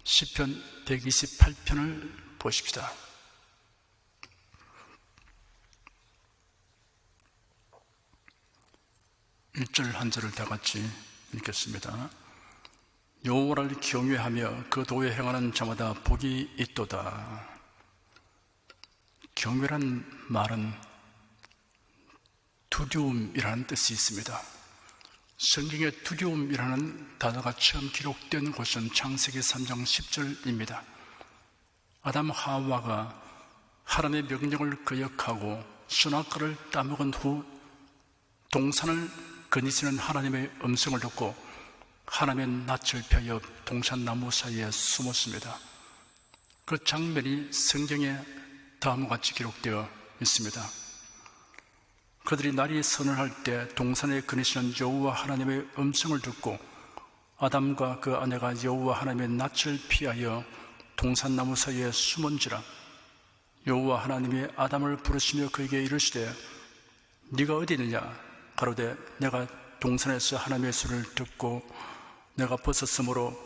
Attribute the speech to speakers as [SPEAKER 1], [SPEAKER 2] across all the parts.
[SPEAKER 1] 시편 128편을 보십시다. 1절 한 절을 다 같이 읽겠습니다. 여호와를 경외하며 그 도에 행하는 자마다 복이 있도다. 경외란 말은 두려움이라는 뜻이 있습니다. 성경에 두려움이라는 단어가 처음 기록된 곳은 창세기 3장 10절입니다. 아담 하와가 하나님의 명령을 거역하고 선악과를 따먹은 후 동산을 거니시는 하나님의 음성을 듣고 하나님의 낯을 피하여 동산나무 사이에 숨었습니다. 그 장면이 성경에 다음과 같이 기록되어 있습니다. 그들이 날이 서늘할 때 동산에 거니시는 여호와 하나님의 음성을 듣고 아담과 그 아내가 여호와 하나님의 낯을 피하여 동산나무 사이에 숨은지라. 여호와 하나님이 아담을 부르시며 그에게 이르시되 네가 어디 있느냐? 가로되 내가 동산에서 하나님의 소리를 듣고 내가 벗었으므로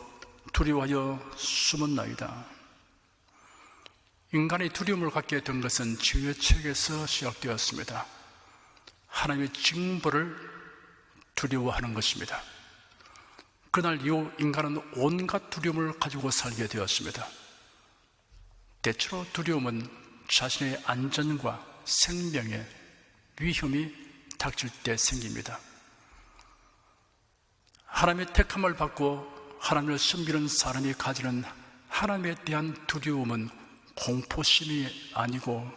[SPEAKER 1] 두려워하여 숨었나이다. 인간이 두려움을 갖게 된 것은 지구의 책에서 시작되었습니다. 하나님의 징벌을 두려워하는 것입니다. 그날 이후 인간은 온갖 두려움을 가지고 살게 되었습니다. 대체로 두려움은 자신의 안전과 생명에 위험이 닥칠 때 생깁니다. 하나님의 택함을 받고 하나님을 섬기는 사람이 가지는 하나님에 대한 두려움은 공포심이 아니고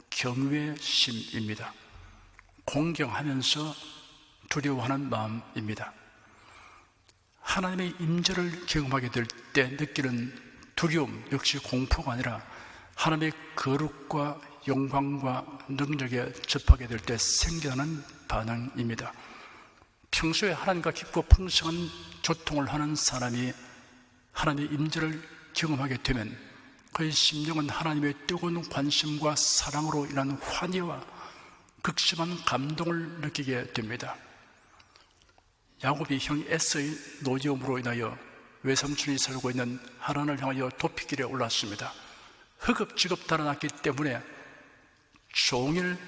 [SPEAKER 1] 경외심입니다. 공경하면서 두려워하는 마음입니다. 하나님의 임재를 경험하게 될 때 느끼는 두려움 역시 공포가 아니라 하나님의 거룩과 영광과 능력에 접하게 될 때 생겨나는 반응입니다. 평소에 하나님과 깊고 풍성한 교통을 하는 사람이 하나님의 임재를 경험하게 되면 그의 심령은 하나님의 뜨거운 관심과 사랑으로 인한 환희와 극심한 감동을 느끼게 됩니다. 야곱이 형 에서의 노여움으로 인하여 외삼촌이 살고 있는 하란을 향하여 도피길에 올랐습니다. 허겁지겁 달아났기 때문에 종일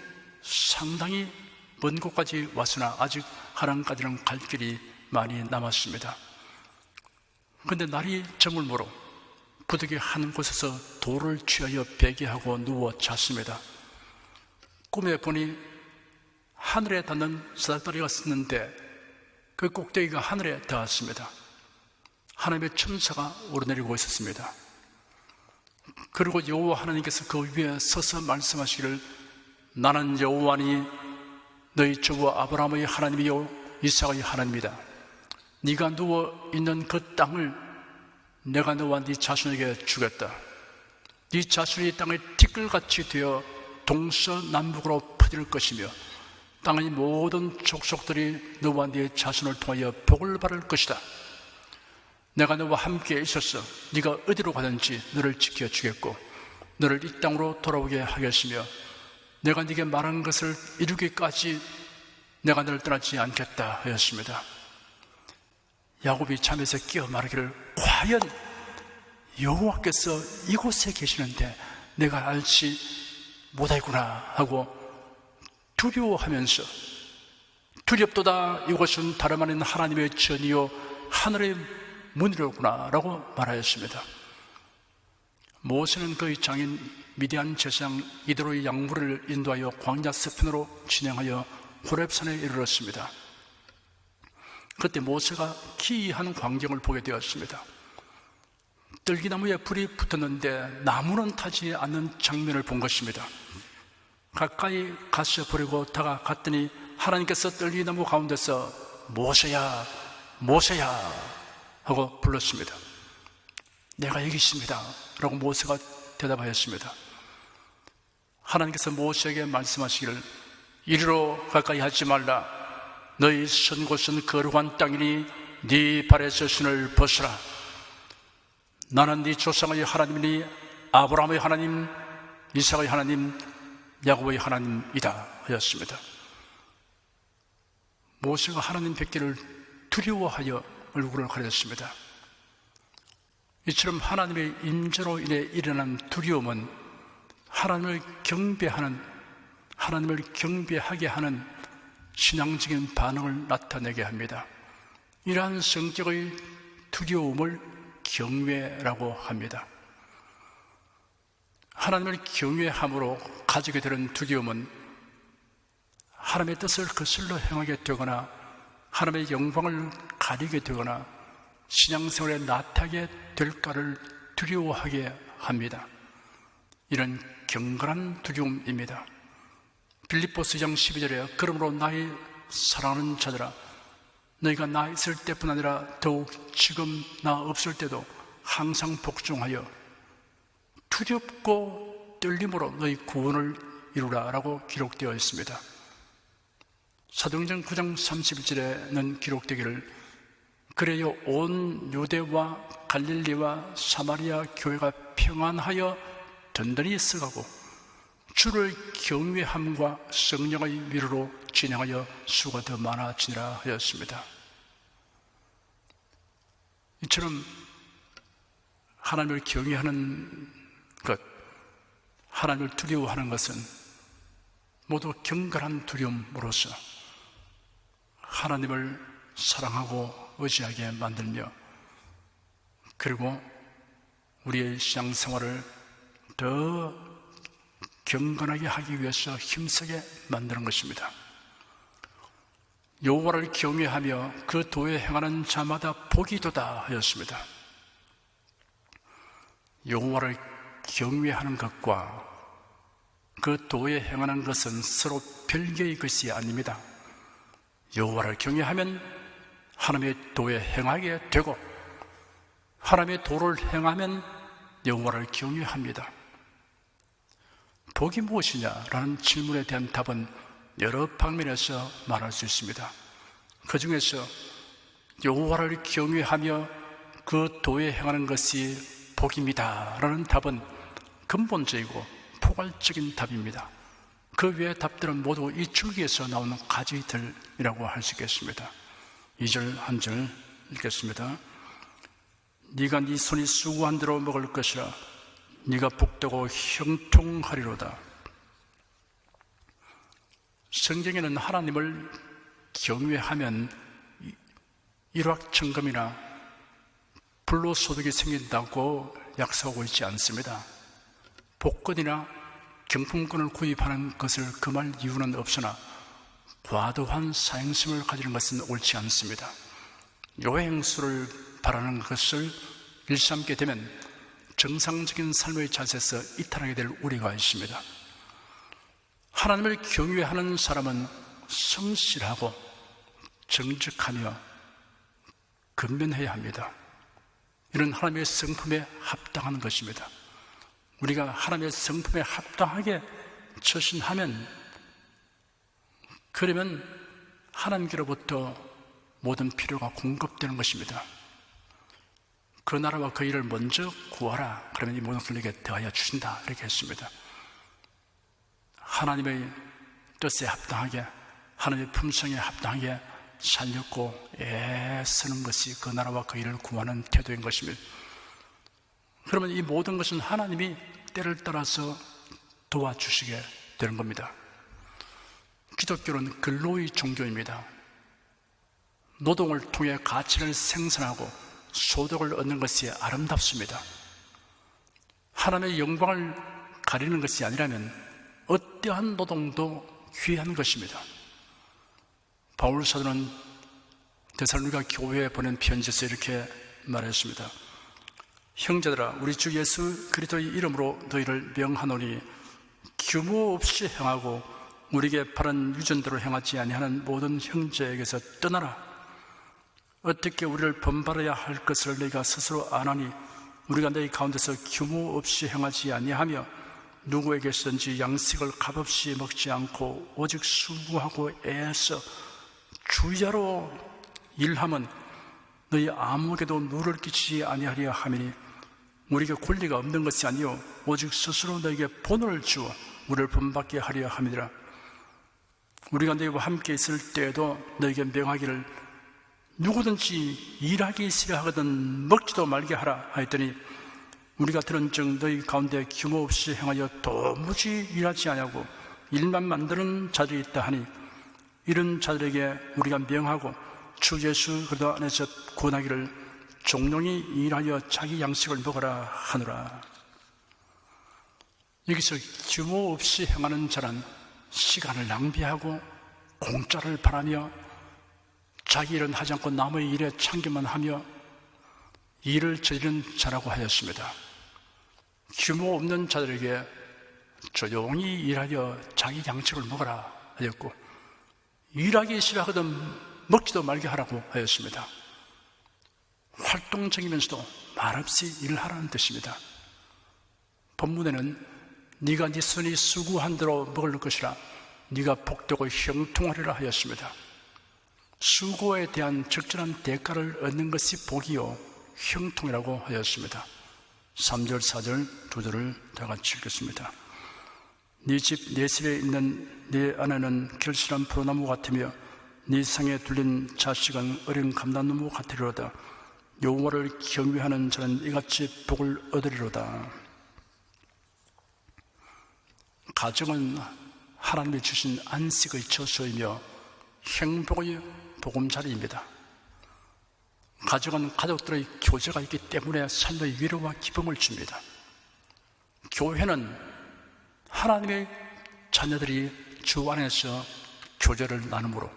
[SPEAKER 1] 상당히 먼 곳까지 왔으나 아직 하란까지는 갈 길이 많이 남았습니다. 그런데 날이 저물므로 부득이 한 곳에서 돌을 취하여 베개하고 누워 잤습니다. 꿈에 보니 하늘에 닿는 사닥다리가 있었는데 그 꼭대기가 하늘에 닿았습니다. 하나님의 천사가 오르내리고 있었습니다. 그리고 여호와 하나님께서 그 위에 서서 말씀하시기를 나는 여호와니 너희 주부 아브라함의 하나님이요 이삭의 하나님이다. 네가 누워있는 그 땅을 내가 너와 네 자손에게 주겠다. 네 자손이 땅의 티끌같이 되어 동서남북으로 퍼질 것이며 땅의 모든 족속들이 너와 네 자손을 통하여 복을 받을 것이다. 내가 너와 함께 있어서 네가 어디로 가든지 너를 지켜주겠고 너를 이 땅으로 돌아오게 하겠으며 내가 네게 말한 것을 이루기까지 내가 너를 떠나지 않겠다 하였습니다. 야곱이 잠에서 깨어 말하기를 과연 여호와께서 이곳에 계시는데 내가 알지 못하겠구나 하고 두려워하면서 두렵도다 이곳은 다름 아닌 하나님의 전이요 하늘의 문이로구나 라고 말하였습니다. 모세는 그의 장인 미디안 제사장 이드로의 양물을 인도하여 광야 서편으로 진행하여 호렙산에 이르렀습니다. 그때 모세가 기이한 광경을 보게 되었습니다. 떨기나무에 불이 붙었는데 나무는 타지 않는 장면을 본 것입니다. 가까이 가서 버리고 다가갔더니 하나님께서 떨기나무 가운데서 모세야 모세야 하고 불렀습니다. 내가 여기 있습니다 라고 모세가 대답하였습니다. 하나님께서 모세에게 말씀하시기를 이리로 가까이 하지 말라. 너희 선 곳은 거룩한 땅이니 네 발에서 신을 벗으라. 나는 네 조상의 하나님이니 아브라함의 하나님, 이삭의 하나님, 야곱의 하나님이다 하였습니다. 모세가 하나님 뵙기를 두려워하여 얼굴을 가렸습니다. 이처럼 하나님의 임재로 인해 일어난 두려움은 하나님을 경배하게 하는 신앙적인 반응을 나타내게 합니다. 이러한 성격의 두려움을 경외라고 합니다. 하나님을 경외함으로 가지게 되는 두려움은 하나님의 뜻을 거슬러 행하게 되거나 하나님의 영광을 가리게 되거나 신앙생활에 나타나게 될까를 두려워하게 합니다. 이런 경건한 두려움입니다. 빌립보서 2장 12절에 그러므로 나의 사랑하는 자들아 너희가 나 있을 때뿐 아니라 더욱 지금 나 없을 때도 항상 복종하여 두렵고 떨림으로 너희 구원을 이루라 라고 기록되어 있습니다. 사도행전 9장 31절에는 기록되기를 그래요 온 유대와 갈릴리와 사마리아 교회가 평안하여 든든히 서가고 주를 경외함과 성령의 위로로 진행하여 수가 더 많아지니라 하였습니다. 이처럼 하나님을 경외하는 것, 하나님을 두려워하는 것은 모두 경건한 두려움으로서 하나님을 사랑하고 의지하게 만들며 그리고 우리의 신앙생활을 더 경건하게 하기 위해서 힘쓰게 만드는 것입니다. 여호와를 경외하며 그 도에 행하는 자마다 복이 있도다 하였습니다. 여호와를 경외하는 것과 그 도에 행하는 것은 서로 별개의 것이 아닙니다. 여호와를 경외하면 하나님의 도에 행하게 되고 하나님의 도를 행하면 여호와를 경외합니다. 복이 무엇이냐라는 질문에 대한 답은 여러 방면에서 말할 수 있습니다. 그 중에서 여호와를 경외하며 그 도에 행하는 것이 복입니다 라는 답은 근본적이고 포괄적인 답입니다. 그 외의 답들은 모두 이 줄기에서 나오는 가지들이라고 할 수 있겠습니다. 2절 한 절 읽겠습니다. 네가 네 손이 수고한 대로 먹을 것이라 네가 복되고 형통하리로다. 성경에는 하나님을 경외하면 일확천금이나 불로소득이 생긴다고 약속하고 있지 않습니다. 복권이나 경품권을 구입하는 것을 금할 이유는 없으나 과도한 사행심을 가지는 것은 옳지 않습니다. 요행수를 바라는 것을 일삼게 되면 정상적인 삶의 자세에서 이탈하게 될 우려가 있습니다. 하나님을 경외하는 사람은 성실하고 정직하며 근면해야 합니다. 이런 하나님의 성품에 합당한 것입니다. 우리가 하나님의 성품에 합당하게 처신하면 그러면 하나님께로부터 모든 필요가 공급되는 것입니다. 그 나라와 그 일을 먼저 구하라. 그러면 이 모든 것을 내게 더하여 주신다. 이렇게 했습니다. 하나님의 뜻에 합당하게 하나님의 품성에 합당하게 살렸고 애쓰는 것이 그 나라와 그 일을 구하는 태도인 것입니다. 그러면 이 모든 것은 하나님이 때를 따라서 도와주시게 되는 겁니다. 기독교는 근로의 종교입니다. 노동을 통해 가치를 생산하고 소득을 얻는 것이 아름답습니다. 하나님의 영광을 가리는 것이 아니라면 어떠한 노동도 귀한 것입니다. 바울 사도는 데살로니가 교회에 보낸 편지에서 이렇게 말했습니다. 형제들아, 우리 주 예수 그리스도의 이름으로 너희를 명하노니 규모 없이 행하고 우리에게 바른 유전대로 행하지 아니하는 모든 형제에게서 떠나라. 어떻게 우리를 본받아야 할 것을 너희가 스스로 아나니 우리가 너희 가운데서 규모 없이 행하지 아니하며 누구에게서든지 양식을 값없이 먹지 않고 오직 수고하고 애써 주야로 일함은 너희 아무에게도 누를 끼치지 아니하려 하미니 우리에게 권리가 없는 것이 아니요 오직 스스로 너희에게 본을 주어 우리를 본받게 하려 함이니라. 우리가 너희와 함께 있을 때에도 너희에게 명하기를 누구든지 일하기 싫어하거든 먹지도 말게 하라 하였더니 우리가 들은 즉 너희 가운데 규모 없이 행하여 도무지 일하지 아니하고 일만 만드는 자들이 있다 하니 이런 자들에게 우리가 명하고 주 예수 그리스도 안에서 구원하기를 종용이 일하여 자기 양식을 먹으라 하노라. 여기서 규모 없이 행하는 자는 시간을 낭비하고 공짜를 바라며 자기 일은 하지 않고 남의 일에 참기만 하며 일을 저지른 자라고 하였습니다. 규모 없는 자들에게 조용히 일하여 자기 양식을 먹으라 하였고 일하기 싫어하거든 먹지도 말게 하라고 하였습니다. 활동적이면서도 말없이 일을 하라는 뜻입니다. 본문에는 네가 네 손이 수고한 대로 먹을 것이라 네가 복되고 형통하리라 하였습니다. 수고에 대한 적절한 대가를 얻는 것이 복이요 형통이라고 하였습니다. 3절, 4절 두 절을 다 같이 읽겠습니다. 네 집, 네 집에 있는 네 아내는 결실한 포도나무 같으며 네 상에 둘린 자식은 어린 감람나무 같으리로다. 여호와를 경외하는 자는 이같이 복을 얻으리로다. 가정은 하나님이 주신 안식의 처소이며 행복의 보금자리입니다. 가정은 가족들의 교제가 있기 때문에 삶의 위로와 기쁨을 줍니다. 교회는 하나님의 자녀들이 주 안에서 교제를 나눔으로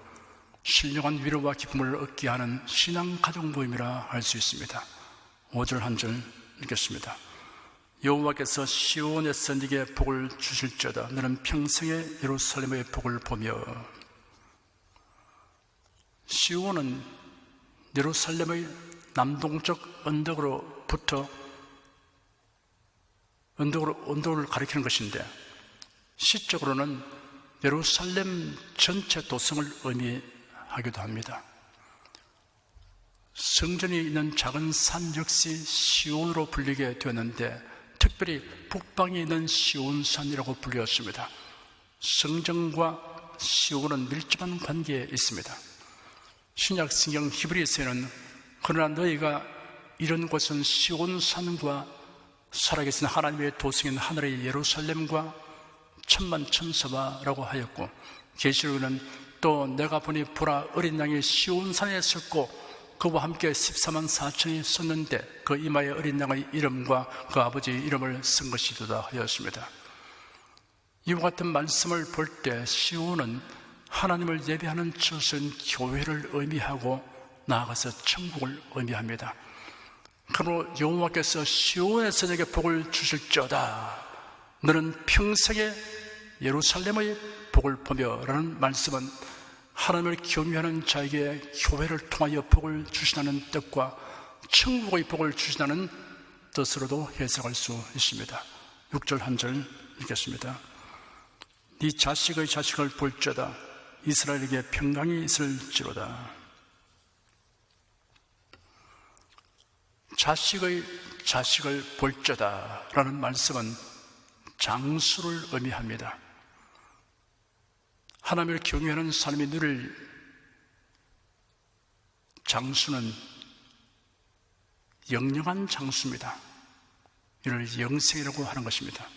[SPEAKER 1] 신령한 위로와 기쁨을 얻게 하는 신앙 가족 모임이라 할 수 있습니다. 5절 한 절 읽겠습니다. 여호와께서 시온에서 네게 복을 주실지어다. 너는 평생에 예루살렘의 복을 보며. 시온은 예루살렘의 남동쪽 언덕으로부터 언덕을 가리키는 것인데 시적으로는 예루살렘 전체 도성을 의미하기도 합니다. 성전이 있는 작은 산 역시 시온으로 불리게 되었는데 특별히 북방에 있는 시온산이라고 불렸습니다. 성전과 시온은 밀접한 관계에 있습니다. 신약 성경 히브리서에는 그러나 너희가 이런 곳은 시온산과 살아계신 하나님의 도성인 하늘의 예루살렘과 천만천사와라고 하였고 계시록에는 또 내가 보니 보라 어린 양이 시온산에 섰고 그와 함께 14만 4천이 섰는데 그 이마에 어린 양의 이름과 그 아버지의 이름을 쓴 것이도다 하였습니다. 이와 같은 말씀을 볼 때 시온은 하나님을 예배하는 처소인 교회를 의미하고 나아가서 천국을 의미합니다. 그러므로 여호와께서 시온에서 내게 복을 주실지어다. 너는 평생에 예루살렘의 복을 보며 라는 말씀은 하나님을 경외하는 자에게 교회를 통하여 복을 주시다는 뜻과 천국의 복을 주시다는 뜻으로도 해석할 수 있습니다. 6절 한 절 읽겠습니다. 네 자식의 자식을 볼지어다. 이스라엘에게 평강이 있을지로다. 자식의 자식을 볼지어다 라는 말씀은 장수를 의미합니다. 하나님을 경외하는 사람이 누릴 장수는 영영한 장수입니다. 이를 영생이라고 하는 것입니다.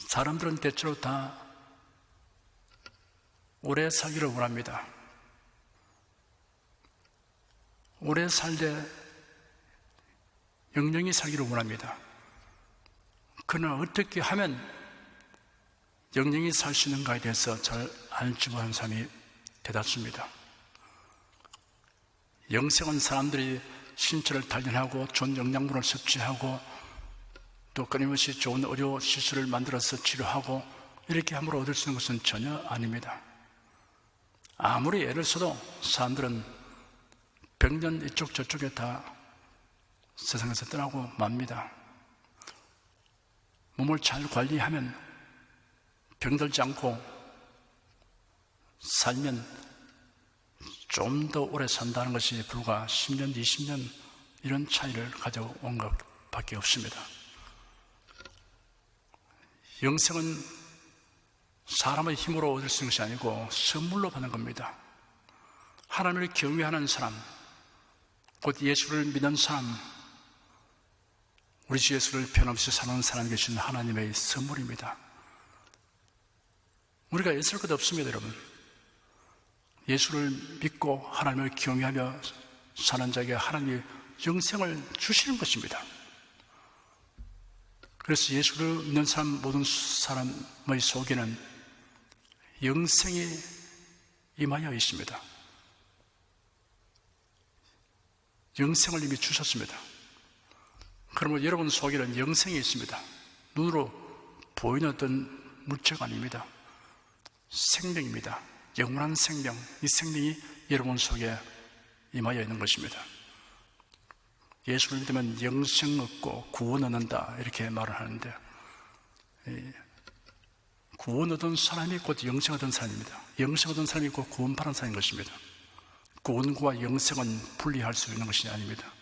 [SPEAKER 1] 사람들은 대체로 다 오래 살기를 원합니다. 오래 살되 영영히 살기를 원합니다. 그러나 어떻게 하면 영영히 살 수 있는가에 대해서 잘 알지 못하는 사람이 대다수입니다. 영생은 사람들이 신체를 단련하고 좋은 영양분을 섭취하고 또 끊임없이 좋은 의료 시설을 만들어서 치료하고 이렇게 함으로 얻을 수 있는 것은 전혀 아닙니다. 아무리 애를 써도 사람들은 100년 이쪽 저쪽에 다 세상에서 떠나고 맙니다. 몸을 잘 관리하면 병들지 않고 살면 좀 더 오래 산다는 것이 불과 10년, 20년 이런 차이를 가져온 것밖에 없습니다. 영생은 사람의 힘으로 얻을 수 있는 것이 아니고 선물로 받는 겁니다. 하나님을 경외하는 사람, 곧 예수를 믿는 사람, 우리 주 예수를 변함없이 사는 사람에게 주신 하나님의 선물입니다. 우리가 애쓸 것 없습니다, 여러분. 예수를 믿고 하나님을 경외하며 사는 자에게 하나님이 영생을 주시는 것입니다. 그래서 예수를 믿는 사람, 모든 사람의 속에는 영생이 임하여 있습니다. 영생을 이미 주셨습니다. 그러면 여러분 속에는 영생이 있습니다. 눈으로 보이는 어떤 물체가 아닙니다. 생명입니다. 영원한 생명, 이 생명이 여러분 속에 임하여 있는 것입니다. 예수를 믿으면 영생 얻고 구원 얻는다, 이렇게 말을 하는데, 구원 얻은 사람이 곧 영생 얻은 사람입니다. 영생 얻은 사람이 곧 구원 받은 사람인 것입니다. 구원과 영생은 분리할 수 있는 것이 아닙니다.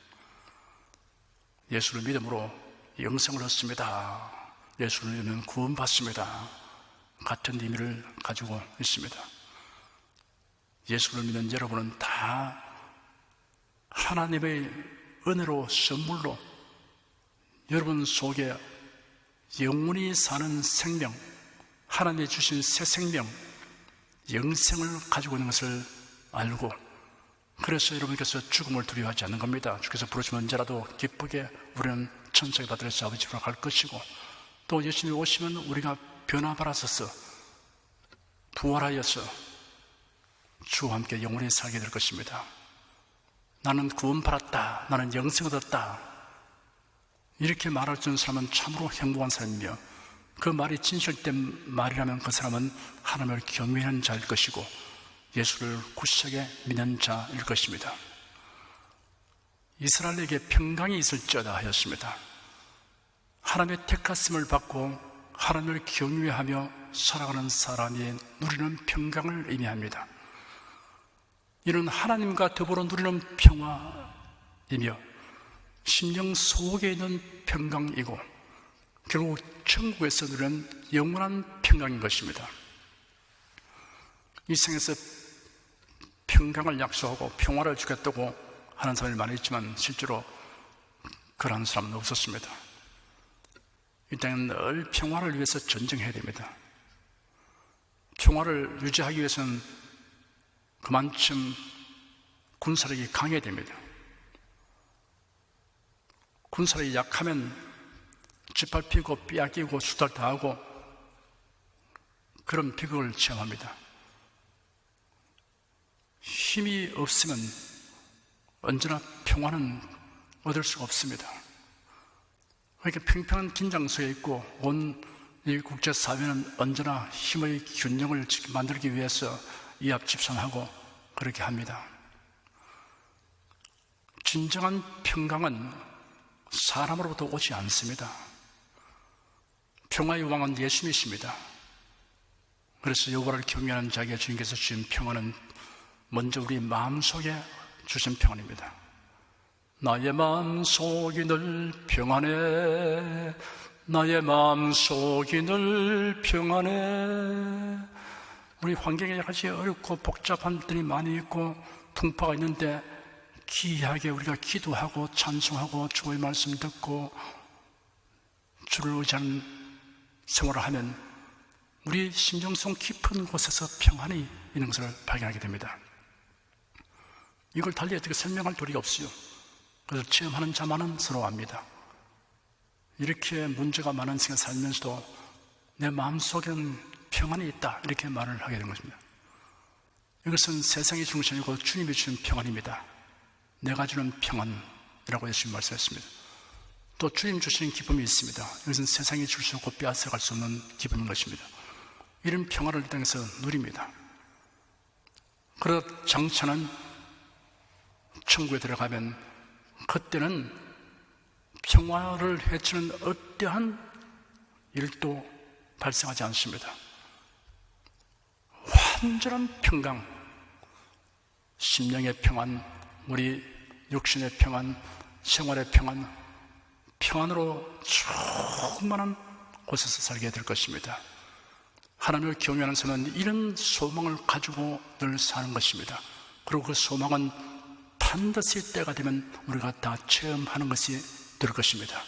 [SPEAKER 1] 예수를 믿음으로 영생을 얻습니다. 예수를 믿으면 구원 받습니다. 같은 의미를 가지고 있습니다. 예수를 믿는 여러분은 다 하나님의 은혜로, 선물로 여러분 속에 영원히 사는 생명, 하나님이 주신 새 생명, 영생을 가지고 있는 것을 알고, 그래서 여러분께서 죽음을 두려워하지 않는 겁니다. 주께서 부르시면 언제라도 기쁘게 우리는 천국의 아들에서 아버지 집으로 갈 것이고, 또 예수님이 오시면 우리가 변화받아서 부활하여서 주와 함께 영원히 살게 될 것입니다. 나는 구원받았다, 나는 영생 얻었다, 이렇게 말할 수 있는 사람은 참으로 행복한 사람이며, 그 말이 진실된 말이라면 그 사람은 하나님을 경외하는 자일 것이고 예수를 굳세게 믿는 자일 것입니다. 이스라엘에게 평강이 있을지어다 하였습니다. 하나님의 택하심을 받고 하나님을 경외하며 살아가는 사람이 누리는 평강을 의미합니다. 이는 하나님과 더불어 누리는 평화이며 심령 속에 있는 평강이고 결국 천국에서 누리는 영원한 평강인 것입니다. 이 생에서 평강을 약속하고 평화를 주겠다고 하는 사람이 많이 있지만 실제로 그러한 사람은 없었습니다. 이 땅은 늘 평화를 위해서 전쟁해야 됩니다. 평화를 유지하기 위해서는 그만큼 군사력이 강해야 됩니다. 군사력이 약하면 짓밟히고 빼앗기고 수탈당하고 그런 비극을 체험합니다. 힘이 없으면 언제나 평화는 얻을 수가 없습니다. 그러니까 평평한 긴장소에 있고 온 이 국제사회는 언제나 힘의 균형을 만들기 위해서 이합집산하고 그렇게 합니다. 진정한 평강은 사람으로부터 오지 않습니다. 평화의 왕은 예수님이십니다. 그래서 여호와를 경외하는 자에게 주님께서 주신 평안은 먼저 우리 마음속에 주신 평안입니다. 나의 마음속이 늘 평안해, 나의 마음속이 늘 평안해. 우리 환경에 여러 가지 어렵고 복잡한 것들이 많이 있고 풍파가 있는데 기이하게 우리가 기도하고 찬송하고 주의 말씀 듣고 주를 의지하는 생활을 하면 우리 심정성 깊은 곳에서 평안이 있는 것을 발견하게 됩니다. 이걸 달리 어떻게 설명할 도리가 없어요. 그래서 체험하는 자만은 서로 압니다. 이렇게 문제가 많은 생에 살면서도 내 마음속에는 평안이 있다, 이렇게 말을 하게 된 것입니다. 이것은 세상의 중심이고 주님이 주신 평안입니다. 내가 주는 평안이라고 예수님 말씀했습니다. 또 주님 주시는 기쁨이 있습니다. 이것은 세상이 줄 수 없고 빼앗아갈 수 없는 기쁨인 것입니다. 이런 평화를 이 땅에서 누립니다. 그러다 장차는 천국에 들어가면 그때는 평화를 해치는 어떠한 일도 발생하지 않습니다. 완전한 평강, 심령의 평안, 우리 육신의 평안, 생활의 평안, 평안으로 충만한 곳에서 살게 될 것입니다. 하나님을 경외하는 사람은 이런 소망을 가지고 늘 사는 것입니다. 그리고 그 소망은 반드시 때가 되면 우리가 다 체험하는 것이 될 것입니다.